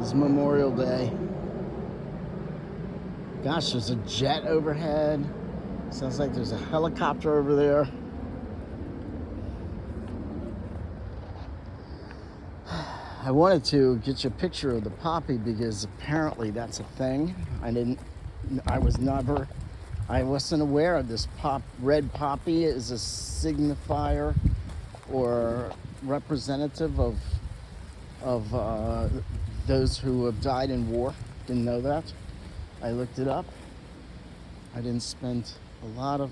It's Memorial Day. Gosh, there's a jet overhead. Sounds like there's a helicopter over there. I wanted to get you a picture of the poppy because apparently that's a thing. I wasn't aware of this red poppy is a signifier or representative of those who have died in war. Didn't know that. I looked it up. I didn't spend I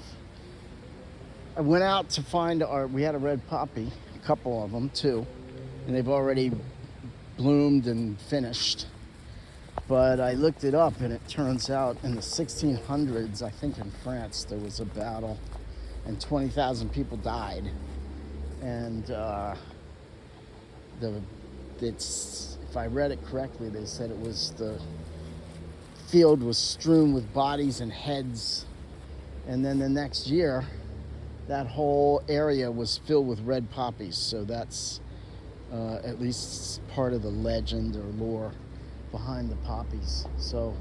went out to find we had a red poppy, a couple of them too, and they've already bloomed and finished. But I looked it up and it turns out in the 1600s, I think in France, there was a battle and 20,000 people died. And if I read it correctly, they said the field was strewn with bodies and heads. And then the next year, that whole area was filled with red poppies. So that's at least part of the legend or lore behind the poppies. So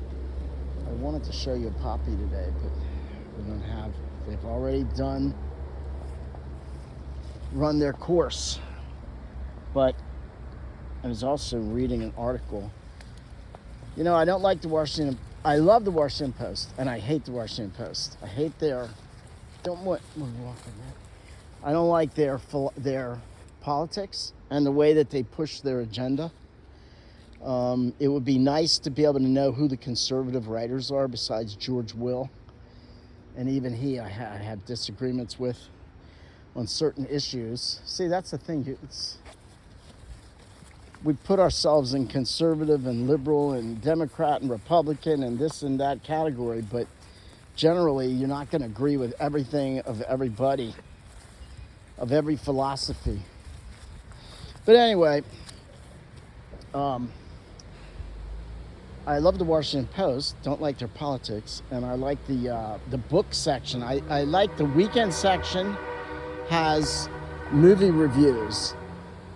I wanted to show you a poppy today, but they've already run their course. But I was also reading an article. I love the Washington Post, and I hate the Washington Post. I hate I don't like their politics and the way that they push their agenda. It would be nice to be able to know who the conservative writers are besides George Will. And even I have disagreements with on certain issues. See, that's the thing. We put ourselves in conservative and liberal and Democrat and Republican and this and that category, but generally you're not going to agree with everything of everybody, of every philosophy. But anyway, I love the Washington Post, don't like their politics, and I like the book section. I like the weekend section has movie reviews.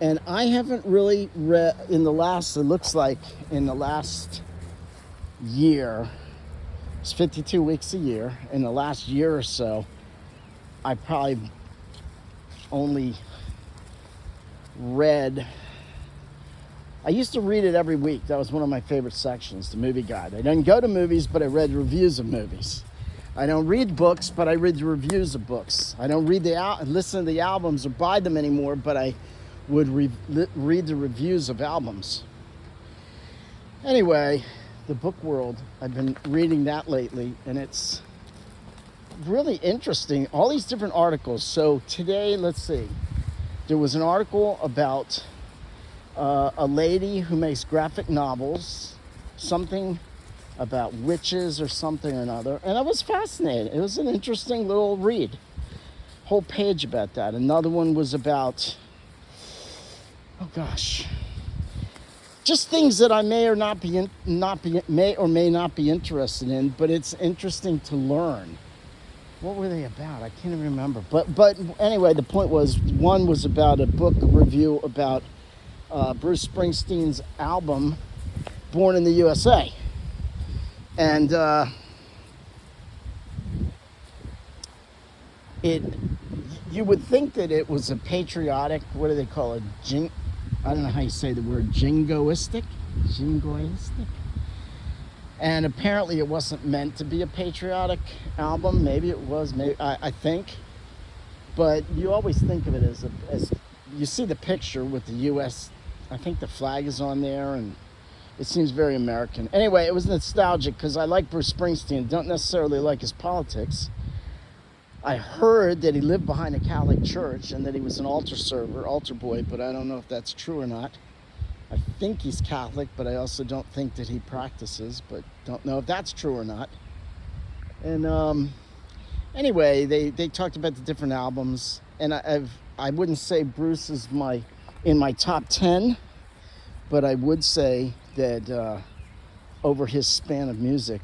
And I haven't really read in the last year, it's 52 weeks a year, in the last year or so, I probably only I used to read it every week. That was one of my favorite sections, the movie guide. I didn't go to movies, but I read reviews of movies. I don't read books, but I read the reviews of books. I don't listen to the albums or buy them anymore, but I would read the reviews of albums. Anyway, the book world, I've been reading that lately, and it's really interesting. All these different articles. So today, let's see. There was an article about a lady who makes graphic novels, something about witches or something or another, and I was fascinated. It was an interesting little read. Whole page about that. Another one was about just things that I may or may not be interested in, but it's interesting to learn. What were they about? I can't even remember. But anyway, the point was, one was about a book review about Bruce Springsteen's album, Born in the USA. And you would think that it was a patriotic, what do they call it? I don't know how you say the word, jingoistic. And apparently it wasn't meant to be a patriotic album. Maybe it was, I think. But you always think of it as you see the picture with the U.S., I think the flag is on there, and it seems very American. Anyway, it was nostalgic because I like Bruce Springsteen, don't necessarily like his politics. I heard that he lived behind a Catholic church and that he was an altar boy, but I don't know if that's true or not. I think he's Catholic, but I also don't think that he practices, but don't know if that's true or not. And anyway, they talked about the different albums, and I wouldn't say Bruce is in my top 10, but I would say that over his span of music,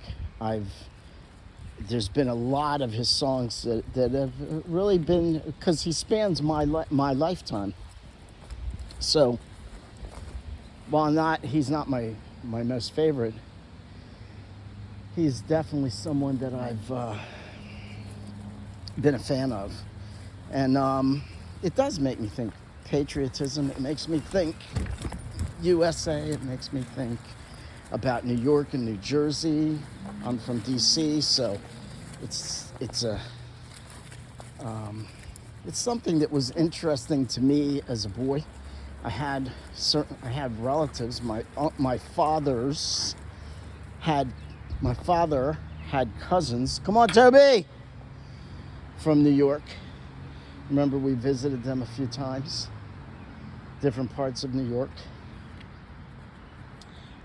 there's been a lot of his songs that have really been, because he spans my lifetime. So while he's not my my most favorite, he's definitely someone that I've been a fan of. And it does make me think patriotism. It makes me think USA. It makes me think about New York and New Jersey. I'm from DC, so it's something that was interesting to me as a boy. I had relatives. My father had cousins. Come on, Toby, from New York. Remember, we visited them a few times, different parts of New York.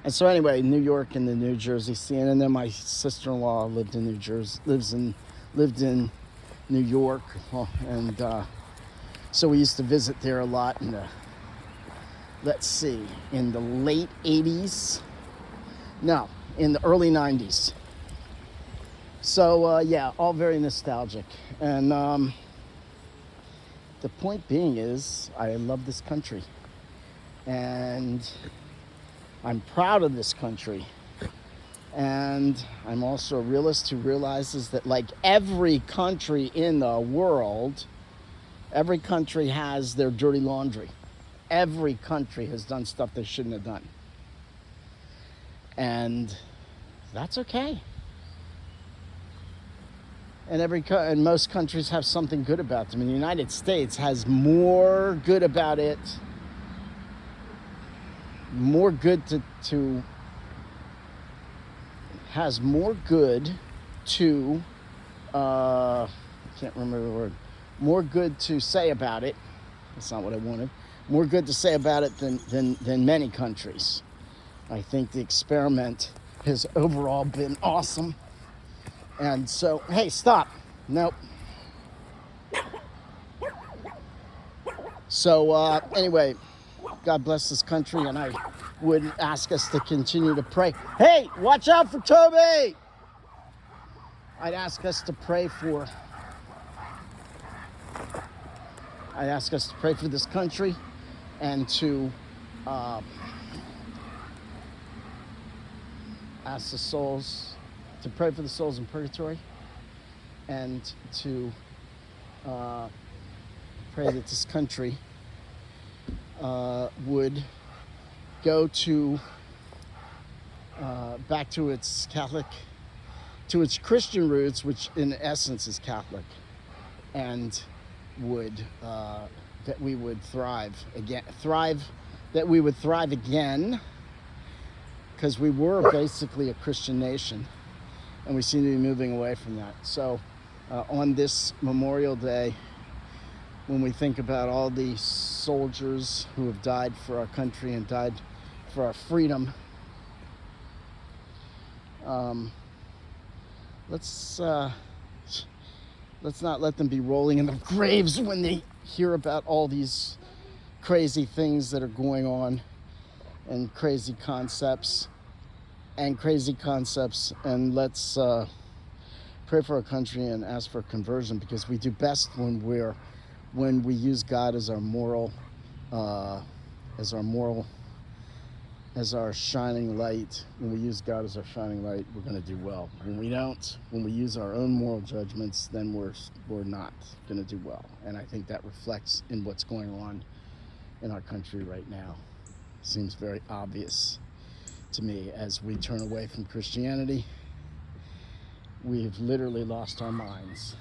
And so anyway, New York and the New Jersey scene, and then my sister-in-law lived in New Jersey, lived in New York, and so we used to visit there a lot in the, let's see, in the late 80s, no, in the early 90s. So yeah, all very nostalgic. And the point being is, I love this country, and I'm proud of this country. And I'm also a realist who realizes that, like every country in the world, every country has their dirty laundry. Every country has done stuff they shouldn't have done. And that's okay. And most countries have something good about them. And the United States has more good about it, more good has more good to, can't remember the word, more good to say about it. That's not what I wanted. More good to say about it than many countries. I think the experiment has overall been awesome. And so, hey, stop. Nope. So anyway, God bless this country, and I would ask us to continue to pray. Hey, watch out for Toby! I'd ask us to pray for this country, and to ask the souls, to pray for the souls in purgatory, and to pray that this country would go to back to its Christian roots, which in essence is Catholic, and that we would thrive again, because we were basically a Christian nation, and we seem to be moving away from that. So on this Memorial Day, when we think about all the soldiers who have died for our country and died for our freedom, let's not let them be rolling in their graves when they hear about all these crazy things that are going on, and crazy concepts, and let's pray for our country and ask for conversion, because we do best when we use God as our shining light. When we use God as our shining light, we're going to do well. When we don't, when we use our own moral judgments, then we're not going to do well. And I think that reflects in what's going on in our country right now. Seems very obvious to me. As we turn away from Christianity, we've literally lost our minds.